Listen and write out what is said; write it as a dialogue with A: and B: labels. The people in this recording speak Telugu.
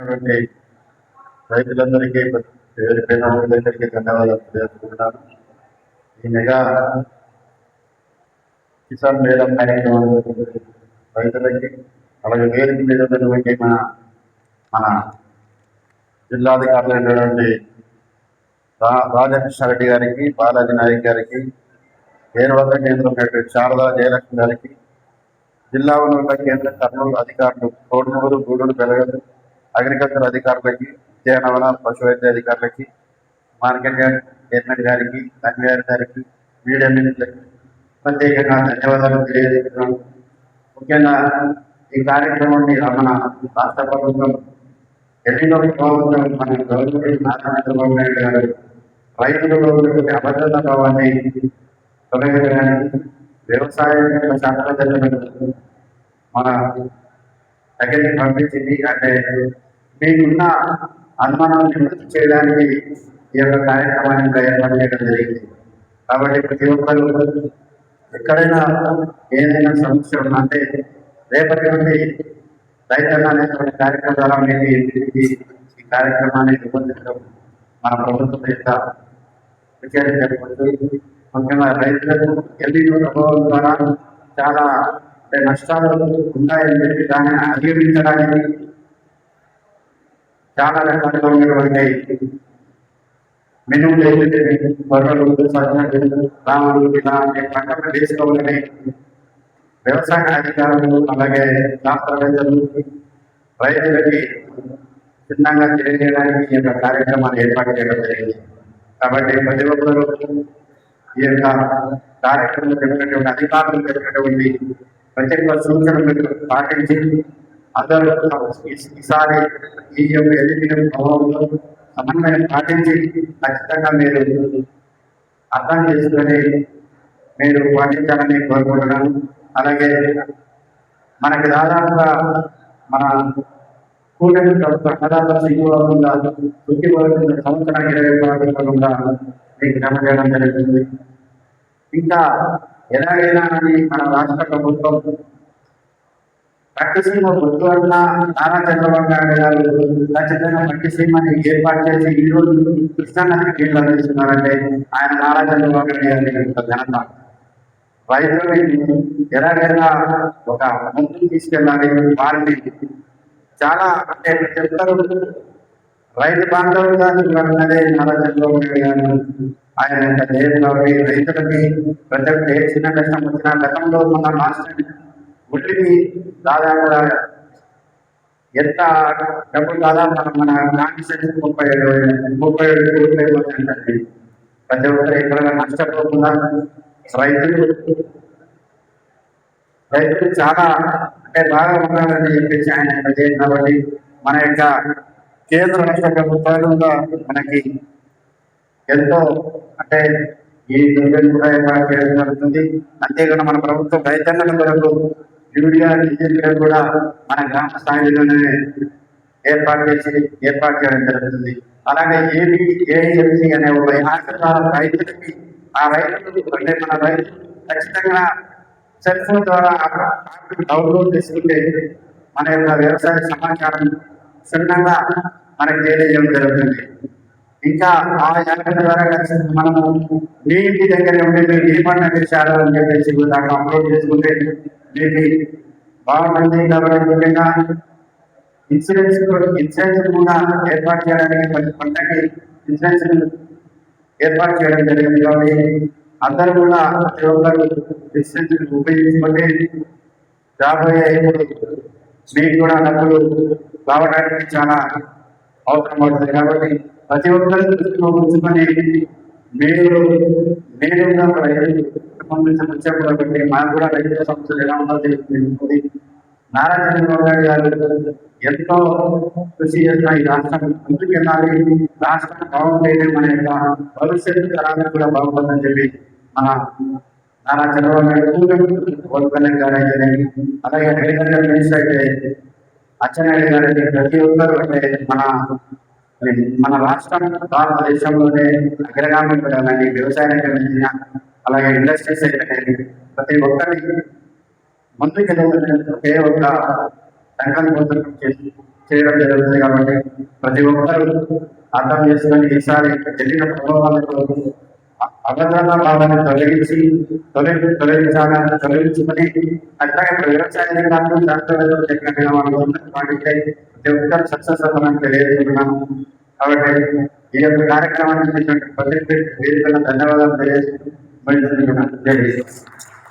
A: ఉన్నటువంటి రైతులందరికీ పేరు పేరు అందరికీ ధన్యవాదాలు తెలియజేస్తున్నాను. ఈ మెగా కిసాన్ మేళా కార్యక్రమం రైతులకి అలాగే వేదిక మీద ఉన్నటువంటి మన జిల్లాధికారులైనటువంటి రాధాకృష్ణ రెడ్డి గారికి, బాలాజీ నాయక్ గారికి, ఏర్వద్ద కేంద్రం శారదా జయలక్ష్మి గారికి, జిల్లా ఉన్నత కేంద్ర కర్నూలు అధికారులు కోడుమూరు, గూడూరు, బెలగలు అగ్రికల్చర్ అధికారులకి, ఉద్యానవన పశు వైద్య అధికారులకి, మార్కెట్ చైర్మన్ గారికి, కన్వీనర్ గారికి, మీడియా మిత్రులకి ప్రత్యేకంగా ధన్యవాదాలు తెలియజేస్తున్నాను. ముఖ్యంగా ఈ కార్యక్రమాన్ని మన రాష్ట్ర ప్రభుత్వం ఎన్నికల ప్రభుత్వం మన గవర్నమెంట్ చంద్రబాబు నాయుడు గారు రైతులలో ఉన్నటువంటి అభద్రతా భావాన్ని తొలగించడానికి వ్యవసాయ శాస్త్రవేత్తలను మన దగ్గరికి పంపించింది. అంటే మీకున్న అనుమానాలను నివృత్తి చేయడానికి ఈ యొక్క కార్యక్రమాన్ని ఏర్పాటు చేయడం జరిగింది. కాబట్టి ప్రతి ఒక్కరు ఎక్కడైనా ఏదైనా సమస్య ఉన్నా అంటే రేపటి నుండి రైతన్న అనేటువంటి కార్యక్రమం ద్వారా మీకు ఈ కార్యక్రమాన్ని రూపొందించడం మన ప్రభుత్వం యొక్క విషయాన్ని చెప్పవచ్చు. ముఖ్యంగా రైతులకు ఎల్లిన ప్రభావం ద్వారా చాలా నష్టాలు ఉన్నాయని చెప్పి దాన్ని అధిగమించడానికి చాలా రకాలుగా ఉన్నటువంటి మినుములు ఏదైతే వరలు, సజ్జలు, రాములు ఇలాంటి పంటలు తీసుకోవాలని వ్యవసాయ అధికారులు అలాగే శాస్త్రవేత్తలు రైతులకి చిన్నగా తెలియజేయడానికి ఈ యొక్క కార్యక్రమాన్ని ఏర్పాటు చేయడం జరిగింది. కాబట్టి ప్రతి ఒక్కరూ ఈ యొక్క కార్యక్రమం చెప్పినటువంటి అధికారులు చెప్పినటువంటి ప్రతి ఒక్క సూచనలు పాటించి అందరూ ఈసారి ఈ యొక్క ఎదిగిన ప్రభావంలో సమన్వయం పాటించి ఖచ్చితంగా మీరు అర్థం చేసుకొని మీరు పాటించాలని కోరుకుంటున్నాను. అలాగే మనకి దాదాపుగా మన కూటమి ప్రభుత్వం అన్నదాత సింగుకుండా సంవత్సరం 20 మీకు జమ చేయడం జరుగుతుంది. ఇంకా ఎలాగైనా అని మన రాష్ట్ర ప్రభుత్వం పట్టిసీమ గుర్తువల్ల నారా చంద్రబాబు నాయుడు గారు ఖచ్చితంగా పట్టిసీమని ఏర్పాటు చేసి ఈ రోజు కృష్ణానదికి నీళ్ళు అందిస్తున్నారంటే ఆయన నారా చంద్రబాబు నాయుడు గారి ఘనత. రైతులని ఎలాగైనా ఒక ముందుకు తీసుకెళ్ళాలి. వారిని చాలా అంటే చెప్తారు రైతు బాంధవులుగా అన్నదే నారా చంద్రబాబు నాయుడు గారు. ఆయన యొక్క ధైర్యంలోని రైతులకి ప్రతి ఒక్క ఏ చిన్న కష్టం వచ్చిన గతంలో మన రాష్ట్రం ఉల్లికి దాదాపుగా ఎంత డబ్బులు దాదాపు మన కాన్స్టిట్యూషన్ 37 కోట్లు అంటే ప్రతి ఒక్కరు ఎక్కడైనా నష్టపోకుండా రైతులు చాలా అంటే బాగా ఉండాలని చెప్పేసి ఆయన చేయాలి. కాబట్టి మన యొక్క కేంద్ర రాష్ట్ర ప్రభుత్వాలుగా మనకి ఎంతో అంటే ఈ దుర్గం కూడా ఏర్పాటు చేయడం జరుగుతుంది. అంతేకాకుండా మన ప్రభుత్వం రైతన్నల కొరకు యూరియా, డీజిల్ కూడా మన గ్రామ స్థాయిలోనే ఏర్పాటు చేయడం జరుగుతుంది. అలాగే ఏఎంసీ అనే ఒక యాప్ ద్వారా రైతులకి ఆ రైతులు అంటే మన రైతులు ఖచ్చితంగా సెల్ ఫోన్ ద్వారా డౌన్లోడ్ చేసుకుంటే మన యొక్క వ్యవసాయ సమాచారం క్షుణ్ణంగా మనకు తెలియజేయడం జరుగుతుంది. ఇంకా ఆ యాప్ ద్వారా మనము మీ ఇంటి దగ్గర ఉంటే మీరు ఏ పంట వేశారు అని చెప్పేసి దాకా అప్లోడ్ చేసుకుంటే మీకు బాగుంటుంది. కాబట్టి ముఖ్యంగా ఇన్సూరెన్స్ కూడా ఏర్పాటు చేయడానికి ప్రతి పంటకి ఇన్సూరెన్స్ ఏర్పాటు చేయడం జరిగింది. కాబట్టి అందరూ కూడా ప్రతి ఒక్కరు ఇన్సూరెన్స్ ఉపయోగించుకుంటే రాబోయే మీకు కూడా డబ్బులు రావడానికి చాలా అవసరం అవుతుంది. కాబట్టి ప్రతి ఒక్కరు దృష్టిలో ఉంచుకొని మీరు సంబంధించిన వచ్చేప్పుడు కాబట్టి మాకు కూడా రైతుల సమస్యలు ఎలా ఉందో తెలుస్తుంది. నారా చంద్రబాబు నాయుడు గారు ఎంతో కృషి చేస్తున్న ఈ రాష్ట్రం ముందుకు వెళ్ళాలి. రాష్ట్రం బాగుంటేనే మన యొక్క భవిష్యత్తు తరాలకు కూడా బాగుంటుందని చెప్పి మన నారా చంద్రబాబు నాయుడు గారు అయితే అలాగే అగ్రికల్చర్ మినిస్టర్ అయితే అచ్చెన్నాయుడు గారు అయితే ప్రతి ఒక్కరు అంటే మన రాష్ట్రం భారతదేశంలోనే అగ్రగామి అలాగే వ్యవసాయానికి అలాగే ఇండస్ట్రీస్ అయితే ప్రతి ఒక్కరికి ముందుకు ఒకే ఒక సంకల్పం చేయడం జరుగుతుంది. కాబట్టి ప్రతి ఒక్కరూ అర్థం చేసుకొని ఈసారి జరిగిన ప్రభావాలతో అభద్రతా భావాన్ని తొలగించుకొని అట్లాగే వ్యవసాయ రంగంలో శాస్త్రవేత్తలు చెప్పిన వాటిపై ప్రతి ఒక్కరు సక్సెస్ అవ్వాలని తెలియజేస్తున్నాను. కాబట్టి ఈ యొక్క కార్యక్రమాన్ని వేదికలను ధన్యవాదాలు తెలియజేస్తున్నాను.